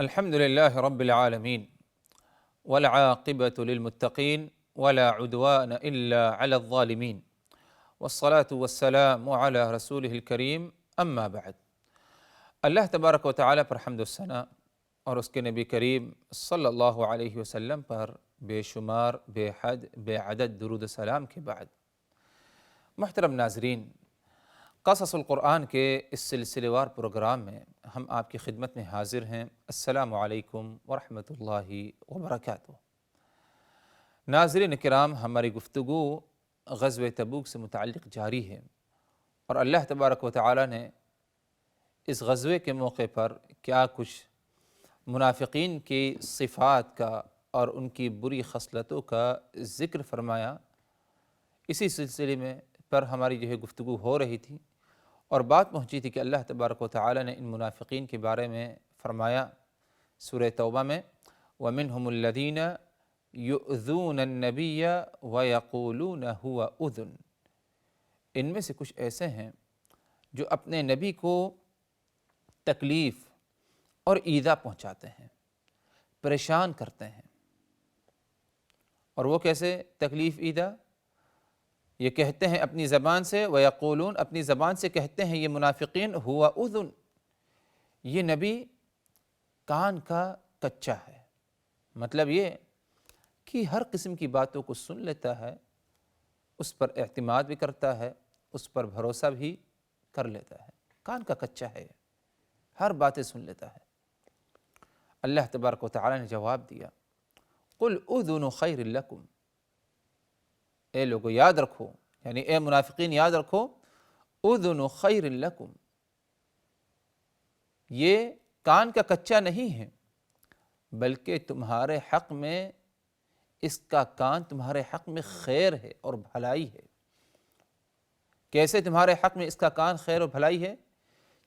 الحمد لله رب العالمين والعاقبة للمتقين ولا عدوان إلا على الظالمين والصلاة والسلام على رسوله الكريم اما بعد۔ اللہ تبارک و تعالیٰ پر حمد و ثنا اور اس کے نبی کریم صلی اللہ علیہ وسلم پر بے شمار بے حد بے عدد درود و سلام کے بعد، محترم ناظرین، قصص القرآن کے اس سلسلے وار پروگرام میں ہم آپ کی خدمت میں حاضر ہیں۔ السلام علیکم ورحمۃ اللہ وبرکاتہ۔ ناظرین کرام، ہماری گفتگو غزوہ تبوک سے متعلق جاری ہے، اور اللہ تبارک و تعالیٰ نے اس غزوے کے موقع پر کیا کچھ منافقین کی صفات کا اور ان کی بری خصلتوں کا ذکر فرمایا، اسی سلسلے میں پر ہماری گفتگو ہو رہی تھی، اور بات پہنچی تھی کہ اللہ تبارک و تعالیٰ نے ان منافقین کے بارے میں فرمایا سورہ توبہ میں، وَمِنْهُمُ الَّذِينَ يُؤْذُونَ النَّبِيَّ وَيَقُولُونَ هُوَ أُذُنٌ، ان میں سے کچھ ایسے ہیں جو اپنے نبی کو تکلیف اور ایذا پہنچاتے ہیں، پریشان کرتے ہیں۔ اور وہ کیسے تکلیف ایذا؟ یہ کہتے ہیں اپنی زبان سے، وَيَقُولُونَ، اپنی زبان سے کہتے ہیں یہ منافقین، ہوا اذن، یہ نبی کان کا کچا ہے۔ مطلب یہ کہ ہر قسم کی باتوں کو سن لیتا ہے، اس پر اعتماد بھی کرتا ہے، اس پر بھروسہ بھی کر لیتا ہے، کان کا کچا ہے، ہر باتیں سن لیتا ہے۔ اللہ تبارک و تعالیٰ نے جواب دیا، قُلْ أُذُنُ خَيْرٍ لَكُمْ، اے لوگو یاد رکھو، یعنی اے منافقین یاد رکھو، اذن خیر لکم، یہ کان کا کچا نہیں ہے، بلکہ تمہارے حق میں اس کا کان تمہارے حق میں خیر ہے اور بھلائی ہے۔ کیسے تمہارے حق میں اس کا کان خیر اور بھلائی ہے؟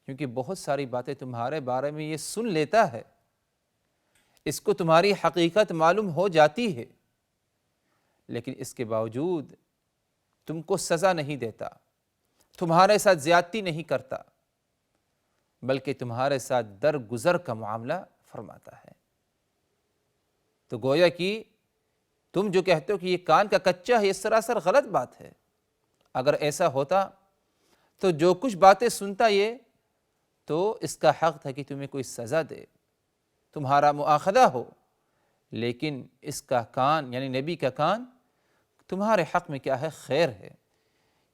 کیونکہ بہت ساری باتیں تمہارے بارے میں یہ سن لیتا ہے، اس کو تمہاری حقیقت معلوم ہو جاتی ہے، لیکن اس کے باوجود تم کو سزا نہیں دیتا، تمہارے ساتھ زیادتی نہیں کرتا، بلکہ تمہارے ساتھ درگزر کا معاملہ فرماتا ہے۔ تو گویا کہ تم جو کہتے ہو کہ یہ کان کا کچا ہے، یہ سراسر غلط بات ہے۔ اگر ایسا ہوتا تو جو کچھ باتیں سنتا یہ تو اس کا حق تھا کہ تمہیں کوئی سزا دے، تمہارا مؤاخذہ ہو، لیکن اس کا کان یعنی نبی کا کان تمہارے حق میں کیا ہے؟ خیر ہے،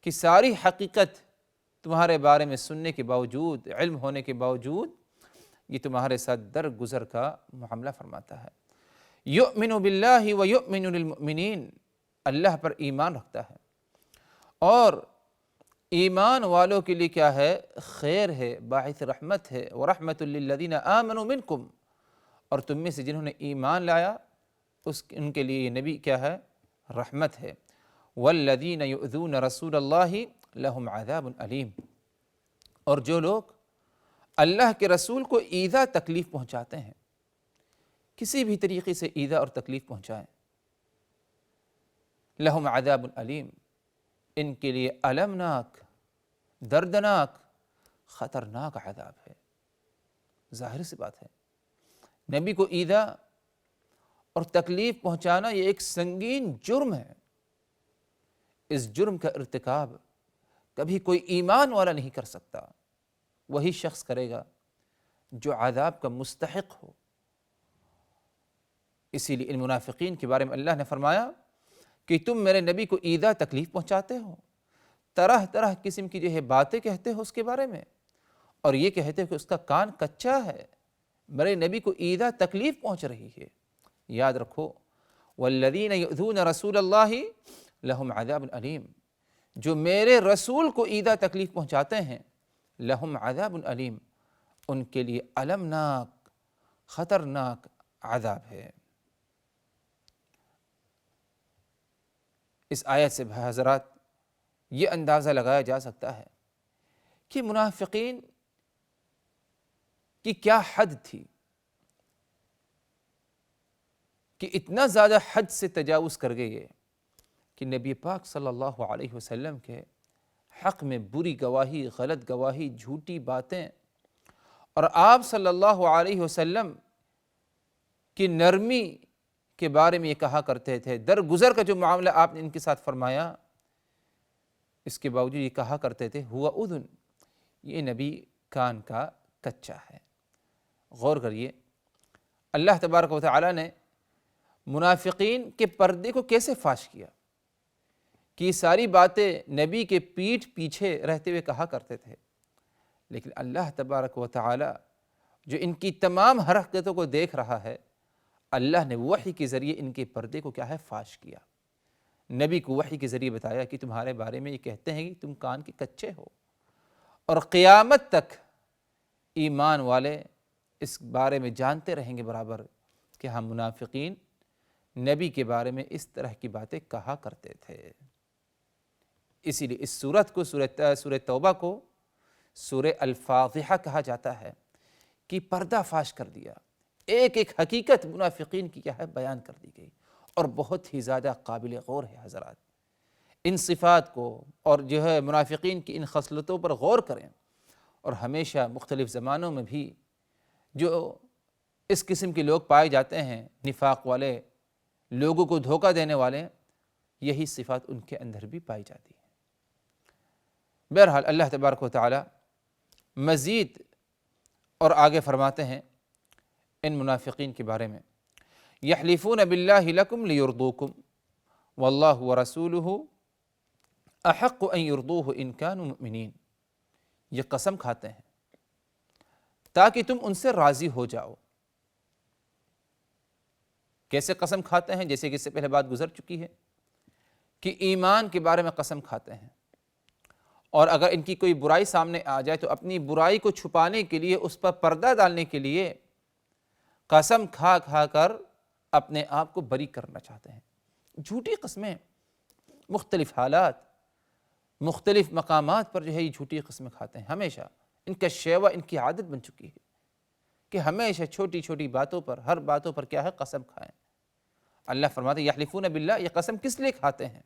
کہ ساری حقیقت تمہارے بارے میں سننے کے باوجود، علم ہونے کے باوجود، یہ تمہارے ساتھ درگزر کا معاملہ فرماتا ہے۔ یؤمن باللہ ویؤمن للمؤمنین، اللہ پر ایمان رکھتا ہے، اور ایمان والوں کے لیے کیا ہے؟ خیر ہے، باعث رحمت ہے، ورحمۃ للذین آمنوا منکم، اور تم میں سے جنہوں نے ایمان لایا ان کے لیے یہ نبی کیا ہے؟ رحمت ہے۔ والذین یؤذون رسول اللہ لہم عذاب علیم، اور جو لوگ اللہ کے رسول کو ایذا تکلیف پہنچاتے ہیں، کسی بھی طریقے سے ایذا اور تکلیف پہنچائیں، لہم عذاب علیم، ان کے لیے المناک، دردناک، خطرناک عذاب ہے۔ ظاہر سی بات ہے، نبی کو ایذا اور تکلیف پہنچانا یہ ایک سنگین جرم ہے۔ اس جرم کا ارتکاب کبھی کوئی ایمان والا نہیں کر سکتا، وہی شخص کرے گا جو عذاب کا مستحق ہو۔ اسی لیے ان منافقین کے بارے میں اللہ نے فرمایا کہ تم میرے نبی کو ایذا تکلیف پہنچاتے ہو، طرح طرح قسم کی باتیں کہتے ہو اس کے بارے میں، اور یہ کہتے ہو کہ اس کا کان کچا ہے، میرے نبی کو ایذا تکلیف پہنچ رہی ہے۔ یاد رکھو، والذین یؤذون رسول اللہ لہم عذاب علیم، جو میرے رسول کو ایذا تکلیف پہنچاتے ہیں، لہم عذاب علیم، ان کے لیے المناک، خطرناک عذاب ہے۔ اس آیت سے حضرات یہ اندازہ لگایا جا سکتا ہے کہ منافقین کی کیا حد تھی کہ اتنا زیادہ حد سے تجاوز کر گئے کہ نبی پاک صلی اللہ علیہ وسلم کے حق میں بری گواہی، غلط گواہی، جھوٹی باتیں، اور آپ صلی اللہ علیہ وسلم کہ نرمی کے بارے میں یہ کہا کرتے تھے، درگزر کا جو معاملہ آپ نے ان کے ساتھ فرمایا، اس کے باوجود یہ کہا کرتے تھے ہوا اذن، یہ نبی کان کا کچا ہے۔ غور کریے، اللہ تبارک و تعالیٰ نے منافقین کے پردے کو کیسے فاش کیا کہ یہ ساری باتیں نبی کے پیٹھ پیچھے رہتے ہوئے کہا کرتے تھے، لیکن اللہ تبارک و تعالیٰ جو ان کی تمام حرکتوں کو دیکھ رہا ہے، اللہ نے وحی کے ذریعے ان کے پردے کو کیا ہے فاش کیا۔ نبی کو وحی کے ذریعے بتایا کہ تمہارے بارے میں یہ کہتے ہیں کہ تم کان کے کچے ہو، اور قیامت تک ایمان والے اس بارے میں جانتے رہیں گے برابر کہ ہم منافقین نبی کے بارے میں اس طرح کی باتیں کہا کرتے تھے۔ اسی لیے اس سورت کو سورہ توبہ کو سورہ الفاضحہ کہا جاتا ہے کہ پردہ فاش کر دیا، ایک ایک حقیقت منافقین کی کیا ہے بیان کر دی گئی، اور بہت ہی زیادہ قابل غور ہے حضرات۔ ان صفات کو اور جو ہے منافقین کی ان خصلتوں پر غور کریں، اور ہمیشہ مختلف زمانوں میں بھی جو اس قسم کے لوگ پائے جاتے ہیں، نفاق والے، لوگوں کو دھوکہ دینے والے، یہی صفات ان کے اندر بھی پائی جاتی ہیں۔ بہرحال اللہ تبارک و تعالی مزید اور آگے فرماتے ہیں ان منافقین کے بارے میں، یحلفون باللہ لکم لیرضوکم واللہ ورسولہ احق ان یرضوہ ان کانوا مؤمنین، یہ قسم کھاتے ہیں تاکہ تم ان سے راضی ہو جاؤ۔ کیسے قسم کھاتے ہیں؟ جیسے کہ اس سے پہلے بات گزر چکی ہے کہ ایمان کے بارے میں قسم کھاتے ہیں، اور اگر ان کی کوئی برائی سامنے آ جائے تو اپنی برائی کو چھپانے کے لیے، اس پر پردہ ڈالنے کے لیے قسم کھا کھا کر اپنے آپ کو بری کرنا چاہتے ہیں۔ جھوٹی قسمیں، مختلف حالات، مختلف مقامات پر جو ہے یہ جھوٹی قسمیں کھاتے ہیں۔ ہمیشہ ان کا شیوہ، ان کی عادت بن چکی ہے کہ ہمیشہ چھوٹی چھوٹی باتوں پر، ہر باتوں پر کیا ہے قسم کھائیں۔ اللہ فرماتے ہیں یحلفون باللہ، یہ قسم کس لیے کھاتے ہیں؟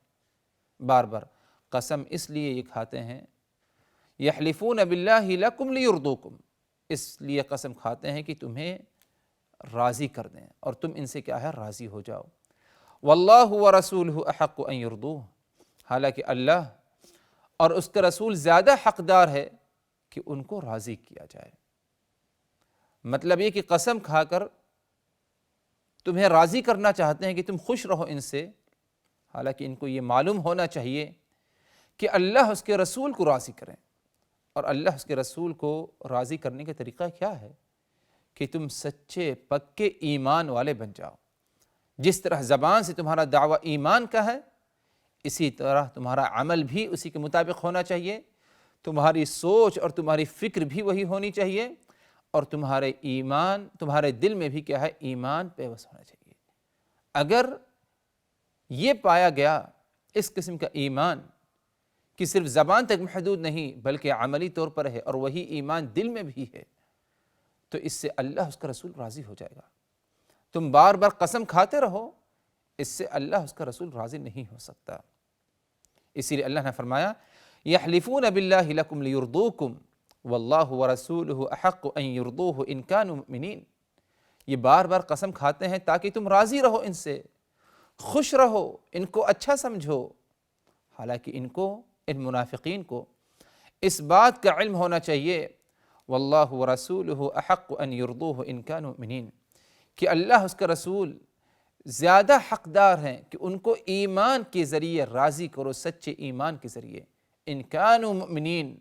بار بار قسم اس لیے یہ کھاتے ہیں، یحلفون باللہ لکم لیرضوکم، اس لیے قسم کھاتے ہیں کہ تمہیں راضی کر دیں اور تم ان سے کیا ہے راضی ہو جاؤ۔ واللہ ورسولہ احق ان یرضوہ، حالانکہ اللہ اور اس کا رسول زیادہ حقدار ہے کہ ان کو راضی کیا جائے۔ مطلب یہ کہ قسم کھا کر تمہیں راضی کرنا چاہتے ہیں کہ تم خوش رہو ان سے، حالانکہ ان کو یہ معلوم ہونا چاہیے کہ اللہ اس کے رسول کو راضی کریں، اور اللہ اس کے رسول کو راضی کرنے کا طریقہ کیا ہے کہ تم سچے پکے ایمان والے بن جاؤ۔ جس طرح زبان سے تمہارا دعویٰ ایمان کا ہے، اسی طرح تمہارا عمل بھی اسی کے مطابق ہونا چاہیے، تمہاری سوچ اور تمہاری فکر بھی وہی ہونی چاہیے، اور تمہارے ایمان، تمہارے دل میں بھی کیا ہے ایمان پیوست ہونا چاہیے۔ اگر یہ پایا گیا اس قسم کا ایمان کہ صرف زبان تک محدود نہیں بلکہ عملی طور پر ہے، اور وہی ایمان دل میں بھی ہے، تو اس سے اللہ اس کا رسول راضی ہو جائے گا۔ تم بار بار قسم کھاتے رہو، اس سے اللہ اس کا رسول راضی نہیں ہو سکتا۔ اسی لیے اللہ نے فرمایا یحلفون باللہ لکم لیرضوکم واللہ ورسولہ احق ان یرضوہ ان کانوا مؤمنین، یہ بار بار قسم کھاتے ہیں تاکہ تم راضی رہو ان سے، خوش رہو، ان کو اچھا سمجھو، حالانکہ ان کو، ان منافقین کو اس بات کا علم ہونا چاہیے واللہ ورسولہ احق ان یرضوہ ان کانوا مؤمنین، کہ اللہ اس کا رسول زیادہ حقدار ہیں کہ ان کو ایمان کے ذریعے راضی کرو، سچے ایمان کے ذریعے۔ ان کانوا مؤمنین،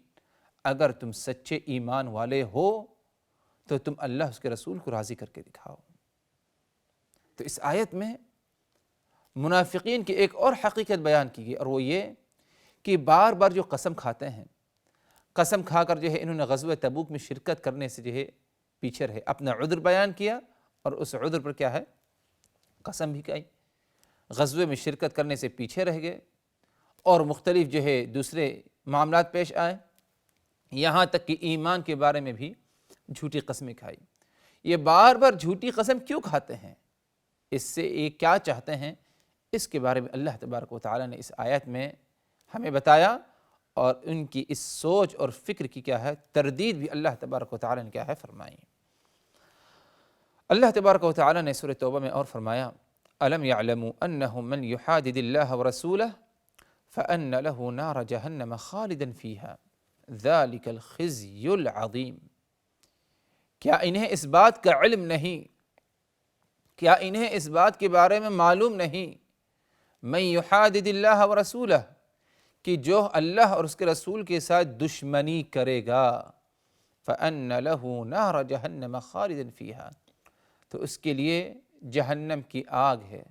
اگر تم سچے ایمان والے ہو تو تم اللہ اس کے رسول کو راضی کر کے دکھاؤ۔ تو اس آیت میں منافقین کی ایک اور حقیقت بیان کی گئی، اور وہ یہ کہ بار بار جو قسم کھاتے ہیں، قسم کھا کر جو ہے انہوں نے غزوہ تبوک میں شرکت کرنے سے جو ہے پیچھے رہے، اپنا عذر بیان کیا اور اس عذر پر کیا ہے قسم بھی کھائی، غزوے میں شرکت کرنے سے پیچھے رہ گئے، اور مختلف جو ہے دوسرے معاملات پیش آئے، یہاں تک کہ ایمان کے بارے میں بھی جھوٹی قسمیں کھائی۔ یہ بار بار جھوٹی قسم کیوں کھاتے ہیں؟ اس سے یہ کیا چاہتے ہیں؟ اس کے بارے میں اللہ تبارک و تعالیٰ نے اس آیت میں ہمیں بتایا، اور ان کی اس سوچ اور فکر کی کیا ہے تردید بھی اللہ تبارک و تعالیٰ نے کیا ہے فرمائی۔ اللہ تبارک و تعالیٰ نے سورۃ توبہ میں اور فرمایا الم یعلموا انہ من یحادد اللہ ورسولہ فان لہ نار جہنم خالدا فیہا ذلک الخزی العظیم۔ کیا انہیں اس بات کا علم نہیں، کیا انہیں اس بات کے بارے میں معلوم نہیں، من یحادد اللہ ورسولہ، کہ جو اللہ اور اس کے رسول کے ساتھ دشمنی کرے گا، فَأَنَّ لَهُ نَارَ جَهَنَّمَ خَالِدًا فِيهَا، تو اس کے لیے جہنم کی آگ ہے،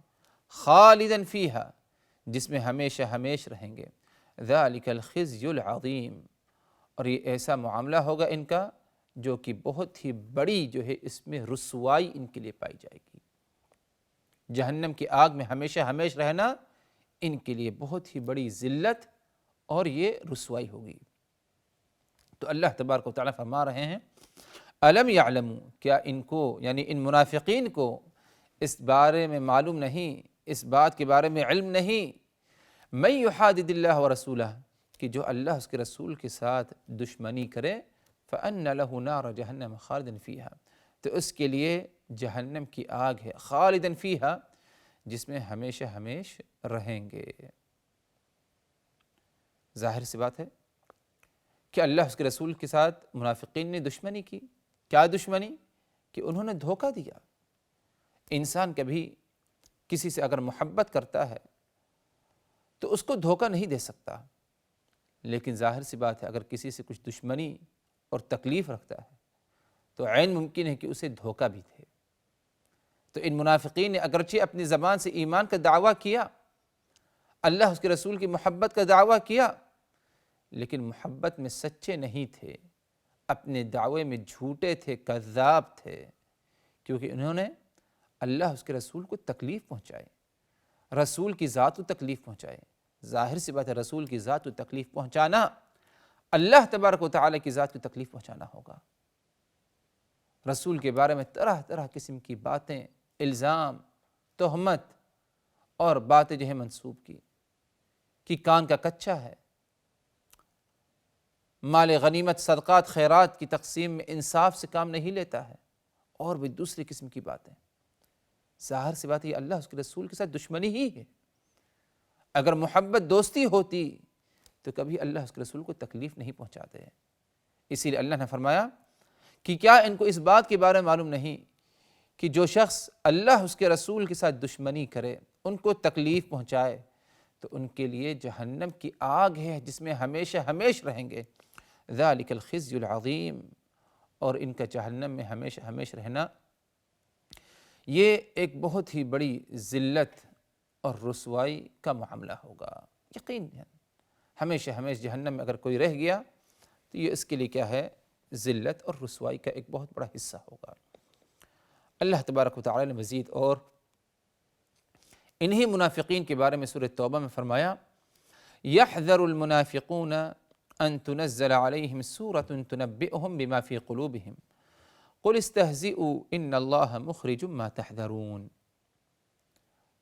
خالداً فیہا، جس میں ہمیشہ ہمیش رہیں گے، ذَلِكَ الْخِزْيُ الْعَظِيمُ، اور یہ ایسا معاملہ ہوگا ان کا جو کہ بہت ہی بڑی جو ہے اس میں رسوائی ان کے لیے پائی جائے گی۔ جہنم کی آگ میں ہمیشہ ہمیش رہنا ان کے لیے بہت ہی بڑی ذلت اور یہ رسوائی ہوگی۔ تو اللہ تبارک و تعالیٰ فرما رہے ہیں الم یعلموا، کیا ان کو یعنی ان منافقین کو اس بارے میں معلوم نہیں، اس بات کے بارے میں علم نہیں، من یحادد اللہ ورسولہ، کہ جو اللہ اس کے رسول کے ساتھ دشمنی کرے، فَأَنَّ لَهُ نَارَ جَهَنَّمَ خَالِدًا فِيهَا، تو اس کے لیے جہنم کی آگ ہے، خالداً فیہا، جس میں ہمیشہ ہمیش رہیں گے۔ ظاہر سی بات ہے کہ اللہ اس کے رسول کے ساتھ منافقین نے دشمنی کی۔ کیا دشمنی؟ کہ انہوں نے دھوکہ دیا۔ انسان کبھی کسی سے اگر محبت کرتا ہے تو اس کو دھوکہ نہیں دے سکتا، لیکن ظاہر سی بات ہے اگر کسی سے کچھ دشمنی اور تکلیف رکھتا ہے تو عین ممکن ہے کہ اسے دھوکہ بھی دے۔ تو ان منافقین نے اگرچہ اپنی زبان سے ایمان کا دعویٰ کیا، اللہ اس کے رسول کی محبت کا دعویٰ کیا، لیکن محبت میں سچے نہیں تھے، اپنے دعوے میں جھوٹے تھے، کذاب تھے، کیونکہ انہوں نے اللہ اس کے رسول کو تکلیف پہنچائے، رسول کی ذات کو تکلیف پہنچائے۔ ظاہر سی بات ہے رسول کی ذات کو تکلیف پہنچانا اللہ تبارک و تعالیٰ کی ذات کو تکلیف پہنچانا ہوگا۔ رسول کے بارے میں طرح طرح قسم کی باتیں، الزام، تہمت اور باتیں جو ہے منسوب کی کہ کان کا کچا ہے، مال غنیمت صدقات خیرات کی تقسیم میں انصاف سے کام نہیں لیتا ہے، اور بھی دوسری قسم کی باتیں۔ ظاہر سی بات ہے اللہ اس کے رسول کے ساتھ دشمنی ہی ہے۔ اگر محبت دوستی ہوتی تو کبھی اللہ اس کے رسول کو تکلیف نہیں پہنچاتے۔ اسی لیے اللہ نے فرمایا کہ کیا ان کو اس بات کے بارے میں معلوم نہیں کہ جو شخص اللہ اس کے رسول کے ساتھ دشمنی کرے، ان کو تکلیف پہنچائے، تو ان کے لیے جہنم کی آگ ہے جس میں ہمیشہ ہمیش رہیں گے، ذالک الخزی العظیم، اور ان کا جہنم میں ہمیشہ ہمیش رہنا یہ ایک بہت ہی بڑی ذلت اور رسوائی کا معاملہ ہوگا۔ یقیناً ہمیشہ ہمیش جہنم میں اگر کوئی رہ گیا تو یہ اس کے لیے کیا ہے، ذلت اور رسوائی کا ایک بہت بڑا حصہ ہوگا۔ اللہ تبارک و تعالی نے مزید اور انہی منافقین کے بارے میں سورۃ توبہ میں فرمایا یحذر المنافقون ان تنزل علیہم سورۃ تنبئہم بما فی قلوبہم قل استہزئوا ان اللہ مخرج ما تحذرون۔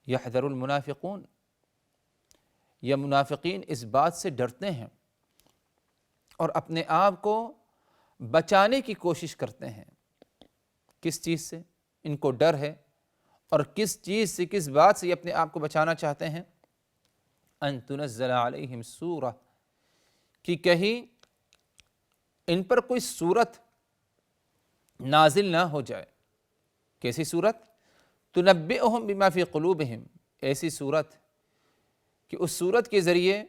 یحذر المنافقون، یہ منافقین اس بات سے ڈرتے ہیں اور اپنے آپ کو بچانے کی کوشش کرتے ہیں۔ کس چیز سے ان کو ڈر ہے اور کس چیز سے، کس بات سے یہ اپنے آپ کو بچانا چاہتے ہیں؟ ان تنزل علیہم سورہ، کہ کہیں ان پر کوئی صورت نازل نہ ہو جائے۔ کیسی صورت؟ تنبئہم بما فی قلوبہم، ایسی صورت کہ اس صورت کے ذریعے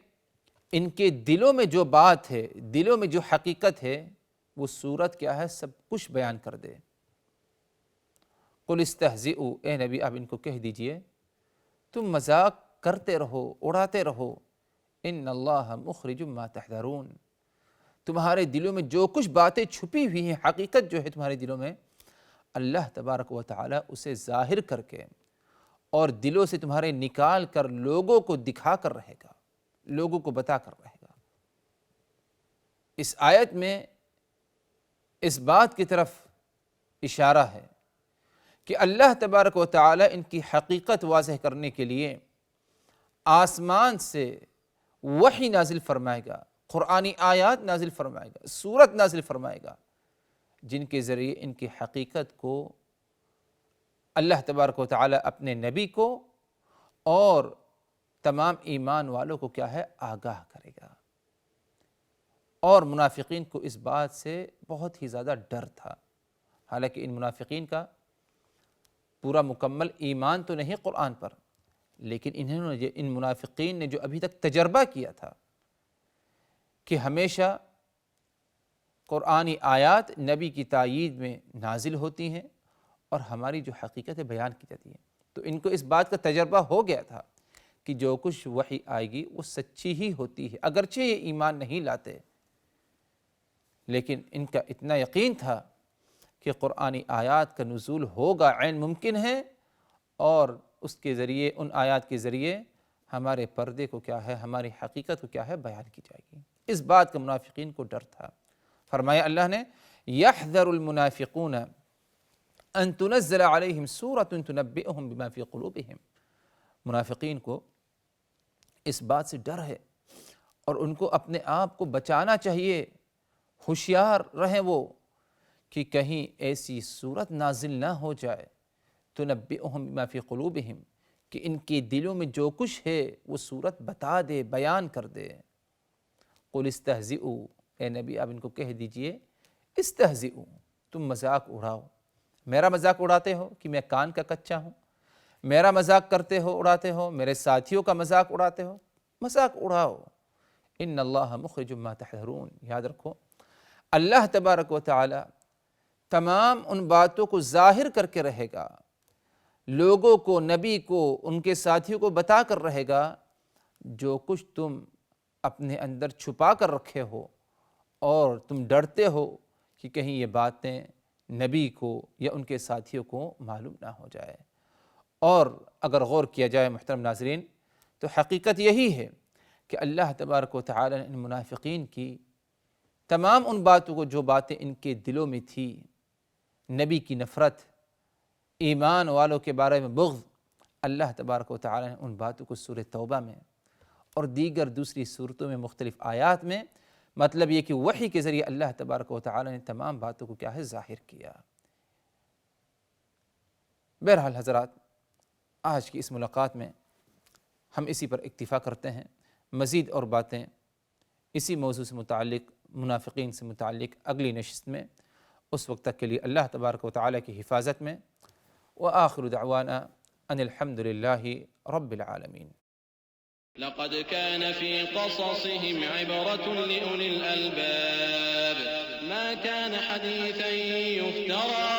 ان کے دلوں میں جو بات ہے، دلوں میں جو حقیقت ہے، وہ صورت کیا ہے، سب کچھ بیان کر دے۔ قل استہزئوا، اے نبی آپ ان کو کہہ دیجئے تم مذاق کرتے رہو، اڑاتے رہو، ان اللہ مخرج ما تحذرون، تمہارے دلوں میں جو کچھ باتیں چھپی ہوئی ہیں، حقیقت جو ہے تمہارے دلوں میں، اللہ تبارک و تعالی اسے ظاہر کر کے اور دلوں سے تمہارے نکال کر لوگوں کو دکھا کر رہے گا، لوگوں کو بتا کر رہے گا۔ اس آیت میں اس بات کی طرف اشارہ ہے کہ اللہ تبارک و تعالی ان کی حقیقت واضح کرنے کے لیے آسمان سے وحی نازل فرمائے گا، قرآنی آیات نازل فرمائے گا، سورت نازل فرمائے گا، جن کے ذریعے ان کی حقیقت کو اللہ تبارک و تعالیٰ اپنے نبی کو اور تمام ایمان والوں کو کیا ہے آگاہ کرے گا۔ اور منافقین کو اس بات سے بہت ہی زیادہ ڈر تھا، حالانکہ ان منافقین کا پورا مکمل ایمان تو نہیں قرآن پر، لیکن انہوں نے ان منافقین نے جو ابھی تک تجربہ کیا تھا کہ ہمیشہ قرآنی آیات نبی کی تائید میں نازل ہوتی ہیں اور ہماری جو حقیقت بیان کی جاتی ہے، تو ان کو اس بات کا تجربہ ہو گیا تھا کہ جو کچھ وحی آئے گی وہ سچی ہی ہوتی ہے، اگرچہ یہ ایمان نہیں لاتے، لیکن ان کا اتنا یقین تھا کہ قرآنی آیات کا نزول ہوگا، عین ممکن ہے، اور اس کے ذریعے ان آیات کے ذریعے ہمارے پردے کو کیا ہے، ہماری حقیقت کو کیا ہے بیان کی جائے گی۔ اس بات کا منافقین کو ڈر تھا۔ فرمایا اللہ نے یحذر المنافقون ان تنزل علیہم سورۃ تنبئہم بما فی قلوبہم، منافقین کو اس بات سے ڈر ہے اور ان کو اپنے آپ کو بچانا چاہیے، ہوشیار رہیں وہ کہ کہیں ایسی صورت نازل نہ ہو جائے تنبئہم بما فی قلوبہم، کہ ان کے دلوں میں جو کچھ ہے وہ صورت بتا دے، بیان کر دے۔ قل استہزئوا، اے نبی آپ ان کو کہہ دیجئے استہزئوا، تم مذاق اڑاؤ۔ میرا مذاق اڑاتے ہو کہ میں کان کا کچا ہوں، میرا مذاق کرتے ہو، اڑاتے ہو، میرے ساتھیوں کا مذاق اڑاتے ہو، مذاق اڑاؤ۔ ان اللہ مخرج ما تحذرون، یاد رکھو اللہ تبارک و تعالی تمام ان باتوں کو ظاہر کر کے رہے گا، لوگوں کو، نبی کو، ان کے ساتھیوں کو بتا کر رہے گا جو کچھ تم اپنے اندر چھپا کر رکھے ہو اور تم ڈرتے ہو کہ کہیں یہ باتیں نبی کو یا ان کے ساتھیوں کو معلوم نہ ہو جائے۔ اور اگر غور کیا جائے محترم ناظرین تو حقیقت یہی ہے کہ اللہ تبارک و تعالی نے ان منافقین کی تمام ان باتوں کو، جو باتیں ان کے دلوں میں تھی، نبی کی نفرت، ایمان والوں کے بارے میں بغض، اللہ تبارک و تعالی نے ان باتوں کو سورہ توبہ میں اور دیگر دوسری صورتوں میں مختلف آیات میں، مطلب یہ کہ وحی کے ذریعے اللہ تبارک و تعالی نے تمام باتوں کو کیا ہے ظاہر کیا۔ بہرحال حضرات، آج کی اس ملاقات میں ہم اسی پر اکتفا کرتے ہیں، مزید اور باتیں اسی موضوع سے متعلق، منافقین سے متعلق اگلی نشست میں، اس وقت تک کے لیے اللہ تبارک و تعالی کی حفاظت میں، وآخر دعوانا ان الحمد للہ رب العالمین۔ لقد كان في قصصهم عبرة لأولي الألباب ما كان حديثا يفترى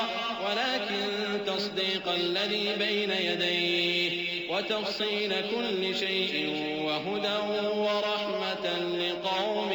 ولكن تصديق الذي بين يديه وتفصيل كل شيء وهدى ورحمة لقوم